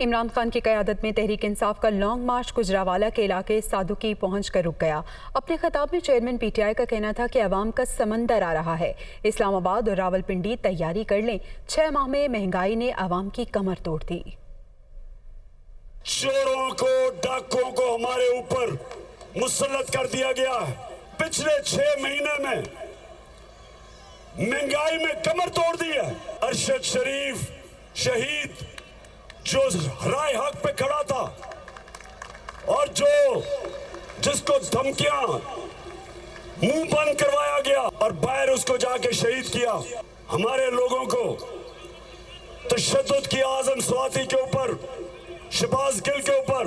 عمران خان کی قیادت میں تحریک انصاف کا لانگ مارچ گجرانوالہ کے علاقے سادوکی پہنچ کر رک گیا۔ اپنے خطاب میں چیئرمین پی ٹی آئی کا کہنا تھا کہ عوام کا سمندر آ رہا ہے، اسلام آباد اور راولپنڈی تیاری کر لیں، 6 ماہ میں مہنگائی نے عوام کی کمر توڑ دی۔ چوروں کو، ڈاکوں کو ہمارے اوپر مسلط کر دیا گیا ہے۔ پچھلے 6 مہینے میں مہنگائی میں کمر توڑ دی ہے۔ ارشد شریف شہید جو رائے حق پہ کھڑا تھا اور جس کو دھمکیاں منہ بند کروایا گیا اور باہر اس کو جا کے شہید کیا، ہمارے لوگوں کو تشدد کی اعظم سواتی کے اوپر، شہباز گل کے اوپر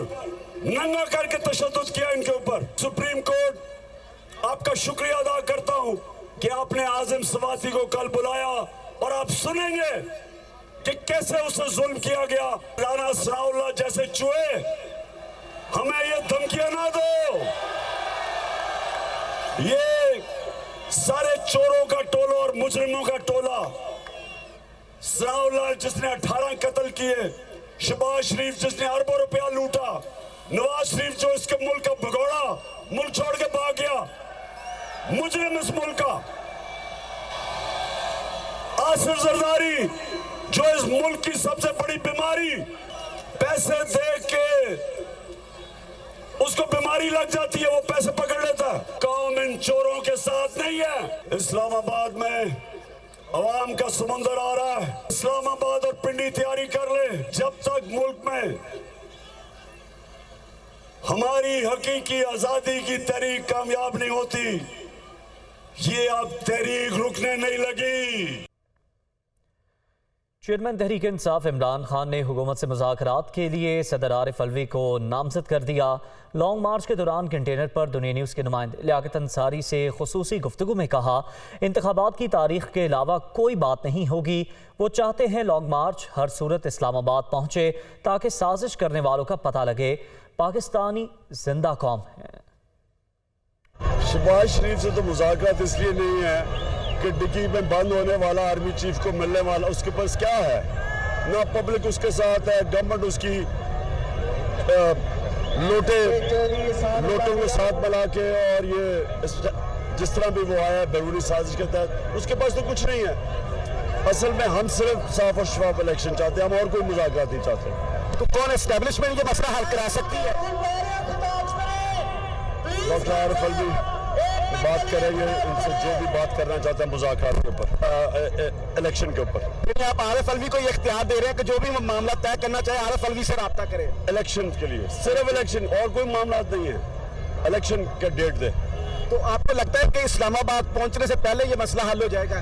ننگا کر کے تشدد کیا ان کے اوپر۔ سپریم کورٹ آپ کا شکریہ ادا کرتا ہوں کہ آپ نے اعظم سواتی کو کل بلایا اور آپ سنیں گے کہ کیسے اسے ظلم کیا گیا۔ رانا ثناء اللہ جیسے چوہے ہمیں یہ دھمکیاں نہ دو۔ یہ سارے چوروں کا ٹولہ اور مجرموں کا ٹولہ، ثناء اللہ جس نے 18 قتل کیے، شہباز شریف جس نے اربوں روپیہ لوٹا، نواز شریف جو اس کے ملک کا بھگوڑا، ملک چھوڑ کے بھاگ گیا، مجرم اس ملک کا، آصف زرداری جو اس ملک کی سب سے بڑی بیماری، پیسے دے کے اس کو بیماری لگ جاتی ہے، وہ پیسے پکڑ لیتا ہے۔ قوم ان چوروں کے ساتھ نہیں ہے۔ اسلام آباد میں عوام کا سمندر آ رہا ہے۔ اسلام آباد اور پنڈی تیاری کر لے۔ جب تک ملک میں ہماری حقیقی آزادی کی تحریک کامیاب نہیں ہوتی، یہ اب تحریک رکنے نہیں لگی۔ چیئرمین تحریک انصاف عمران خان نے حکومت سے مذاکرات کے لیے صدر عارف الوی کو نامزد کر دیا۔ لانگ مارچ کے دوران کنٹینر پر دنیا نیوز کے نمائندے لیاقت انصاری سے خصوصی گفتگو میں کہا، انتخابات کی تاریخ کے علاوہ کوئی بات نہیں ہوگی۔ وہ چاہتے ہیں لانگ مارچ ہر صورت اسلام آباد پہنچے تاکہ سازش کرنے والوں کا پتہ لگے۔ پاکستانی زندہ قوم ہے۔ شہباز شریف سے تو مذاکرات اس لیے نہیں ہے کہ ڈکی میں بند ہونے والا آرمی چیف کو ملنے والا، اس کے پاس کیا ہے؟ نہ پبلک اس کے ساتھ ہے، گورنمنٹ اس کی لوٹوں کو ساتھ ملا کے اور یہ جس طرح بھی وہ آیا ہے بیرونی سازش کے تحت، اس کے پاس تو کچھ نہیں ہے۔ اصل میں ہم صرف صاف اور شفاف الیکشن چاہتے ہیں، ہم اور کوئی مذاکرات نہیں چاہتے۔ تو کون اسٹیبلشمنٹ یہ مسئلہ حل کرا سکتی ہے؟ ڈاکٹر عارف الوی بات کریں گے ان سے جو بھی بات کرنا چاہتے ہیں مذاکرات کے اوپر، الیکشن کے اوپر۔ لیکن آپ عارف الوی کو یہ اختیار دے رہے ہیں کہ جو بھی معاملہ طے کرنا چاہے عارف الوی سے رابطہ کرے الیکشن کے لیے، صرف الیکشن، اور کوئی معاملات نہیں ہے۔ الیکشن کا ڈیٹ دے۔ تو آپ کو لگتا ہے کہ اسلام آباد پہنچنے سے پہلے یہ مسئلہ حل ہو جائے گا؟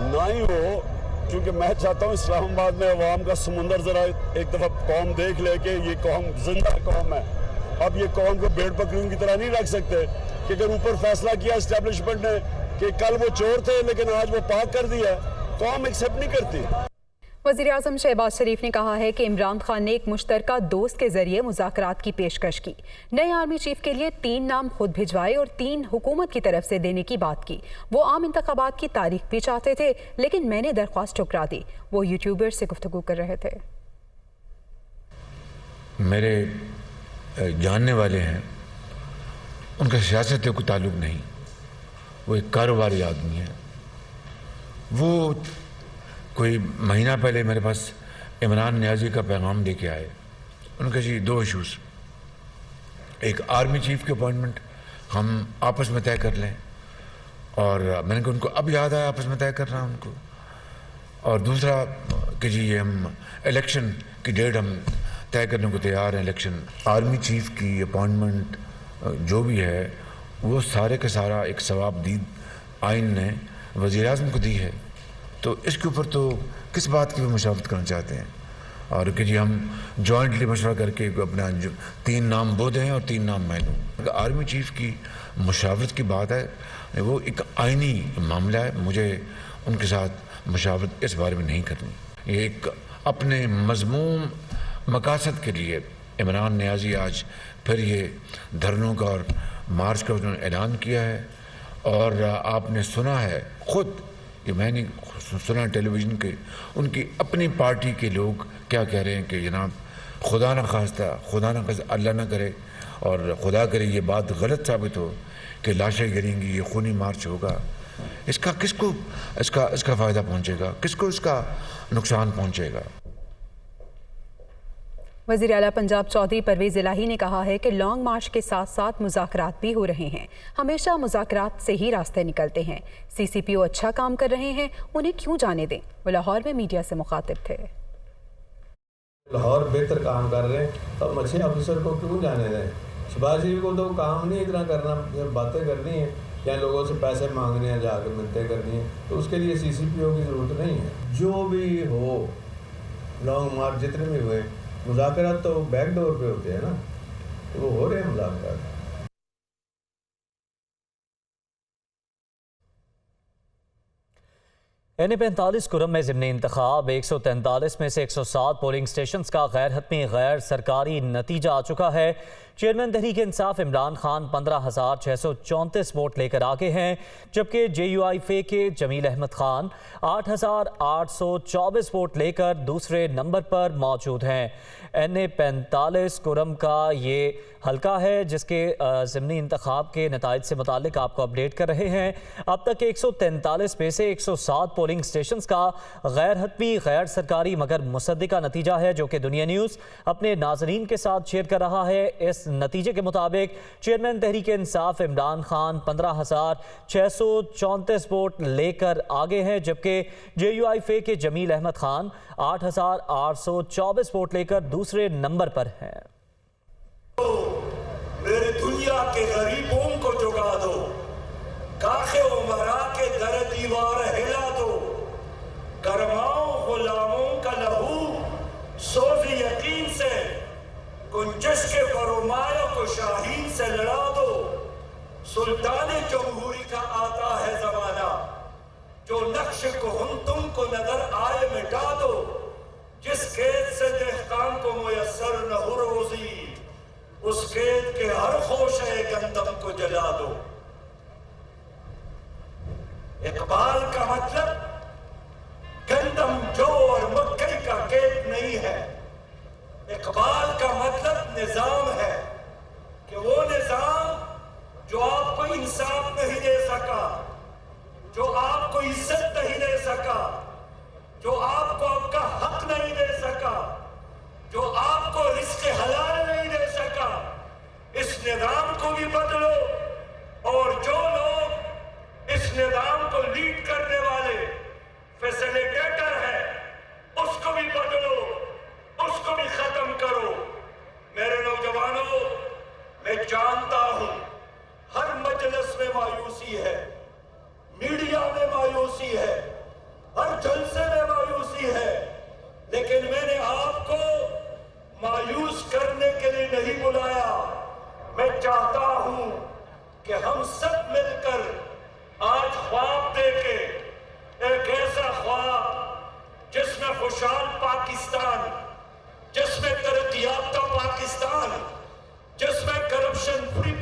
نہ ہی ہو، کیونکہ میں چاہتا ہوں اسلام آباد میں عوام کا سمندر ذرا ایک دفعہ قوم دیکھ لے کہ یہ قوم زندہ قوم ہے۔ اب یہ قوم کو بھیڑ بکریوں کی طرح نہیں رکھ سکتے کہ اگر اوپر فیصلہ کیا اسٹیبلشمنٹ نے کہ کل وہ چور تھے لیکن آج وہ پاک کر دیا، قوم ایکسیپٹ نہیں کرتی۔ وزیر اعظم شہباز شریف نے کہا ہے کہ عمران خان نے ایک مشترکہ دوست کے ذریعے مذاکرات کی پیشکش کی، نئے آرمی چیف کے لیے 3 نام خود بھجوائے اور 3 حکومت کی طرف سے دینے کی بات کی۔ وہ عام انتخابات کی تاریخ بھی چاہتے تھے لیکن میں نے درخواست ٹھکرا دی۔ وہ یوٹیوبر سے گفتگو کر رہے تھے۔ میرے جاننے والے ہیں، ان کا سیاست سے کوئی تعلق نہیں، وہ ایک کاروباری آدمی ہے۔ وہ کوئی مہینہ پہلے میرے پاس عمران نیازی کا پیغام لے کے آئے۔ ان کے 2 ایشوز، ایک آرمی چیف کی اپوائنٹمنٹ ہم آپس میں طے کر لیں، اور میں نے کہا ان کو اب یاد آیا آپس میں طے کر رہا ہوں ان کو، اور دوسرا کہ یہ ہم الیکشن کی ڈیٹ ہم طے کرنے کو تیار ہیں۔ الیکشن آرمی چیف کی اپوائنٹمنٹ جو بھی ہے وہ سارے کا سارا ایک ثواب دید آئین نے وزیر اعظم کو دی ہے، تو اس کے اوپر تو کس بات کی بھی مشاورت کرنا چاہتے ہیں، اور کہ ہم جوائنٹلی مشورہ کر کے اپنا 3 نام وہ دیں اور 3 نام میں دوں۔ آرمی چیف کی مشاورت کی بات ہے، وہ ایک آئینی معاملہ ہے، مجھے ان کے ساتھ مشاورت اس بارے میں نہیں کرنی۔ یہ ایک اپنے مضموم مقاصد کے لیے عمران نیازی آج پھر یہ دھرنوں کا اور مارچ کا انہوں نے اعلان کیا ہے، اور آپ نے سنا ہے خود کہ میں نے سنا ٹیلی ویژن کے ان کی اپنی پارٹی کے لوگ کیا کہہ رہے ہیں کہ جناب خدا نہ خواستہ اللہ نہ کرے اور خدا کرے یہ بات غلط ثابت ہو کہ لاشیں گریں گی، یہ خونی مارچ ہوگا، اس کا کس کو اس کا فائدہ پہنچے گا، کس کو اس کا نقصان پہنچے گا؟ وزیر اعلیٰ پنجاب چودھری پرویز الہی نے کہا ہے کہ لانگ مارچ کے ساتھ ساتھ مذاکرات بھی ہو رہے ہیں، ہمیشہ مذاکرات سے ہی راستے نکلتے ہیں، سی سی پی او اچھا کام کر رہے ہیں، انہیں کیوں جانے دیں؟ وہ لاہور میں میڈیا سے مخاطب تھے۔ لاہور بہتر کام کر رہے ہیں تو ہم اچھے آفیسر کو کیوں جانے دیں؟ شہباز شریف کو تو کام نہیں اتنا کرنا، باتیں کرنی ہیں یا لوگوں سے پیسے مانگنے ہیں، جا کے منتیں کرنی ہیں، تو اس کے لیے سی سی پی او کی ضرورت نہیں ہے۔ جو بھی ہو لانگ مارچ جتنے بھی ہوئے مذاکرات تو بیک ڈور پہ ہوتے ہیں نا، تو وہ ہو رہے ہیں مذاکرات۔ N45 کرم میں ضمنی انتخاب 143 میں سے 107 پولنگ سٹیشنز کا غیر حتمی غیر سرکاری نتیجہ آ چکا ہے۔ چیئرمین تحریک انصاف عمران خان 15,634 ووٹ لے کر آگے ہیں، جبکہ جے یو آئی فے کے جمیل احمد خان 8,824 ووٹ لے کر دوسرے نمبر پر موجود ہیں۔ N45 کرم کا یہ حلقہ ہے جس کے ضمنی انتخاب کے نتائج سے متعلق آپ کو اپڈیٹ کر رہے ہیں۔ اب تک 143 میں سے 107 پولنگ سٹیشنز کا غیر حتمی غیر سرکاری مگر مصدقہ نتیجہ ہے، جو کہ دنیا نیوز اپنے ناظرین کے ساتھ شیئر کر رہا ہے۔ اس نتیجے کے مطابق چیئرمین تحریک انصاف عمران خان 15,634 ووٹ لے کر آگے ہیں، جبکہ جے یو آئی فے کے جمیل احمد خان 8,824 ووٹ لے کر دوسرے نمبر پر ہیں۔ میرے دنیا کے غریبوں کو جگا دو، کاخ عمرا کے در دیوار ہلا دو، کرماؤں غلاموں کا لہو سوز یقین سے گنجش کے فرمایا کو شاہین سے لڑا دو، سلطان جمہوری کا آتا ہے زمانہ، جو نقش کو ہم تم کو نظر آئے مٹا دو، جس قید سے دہقان کو میسر نہ ہو روزی، اس قید کے ہر خوشے گندم کو جلا دو۔ اقبال کا مطلب گندم جو اور مکئی کا قید نہیں ہے، اقبال کا مطلب نظام ہے کہ وہ نظام جو آپ کو انصاف نہیں دے سکا، جو آپ کو عزت نہیں دے سکا، جو آپ کو آپ کا حق نہیں دے سکا، جو آپ کو رزق حلال نہیں دے سکا، اس نظام کو بھی بدلو، اور جو لوگ اس نظام کو لیڈ کرنے والے فیسیلیٹیٹر ہیں اس کو بھی بدلو، اس کو بھی ختم کرو۔ میرے نوجوانوں، میں جانتا ہوں ہر مجلس میں مایوسی ہے، میڈیا میں مایوسی ہے، ہر جلسے میں مایوسی ہے، لیکن میں نے آپ کو مایوس کرنے کے لیے نہیں بلایا۔ میں چاہتا ہوں کہ ہم سب مل کر آج خواب دیکھے، ایک ایسا خواب جس میں خوشحال پاکستان، جس میں ترقی یافتہ پاکستان، جس میں کرپشن فری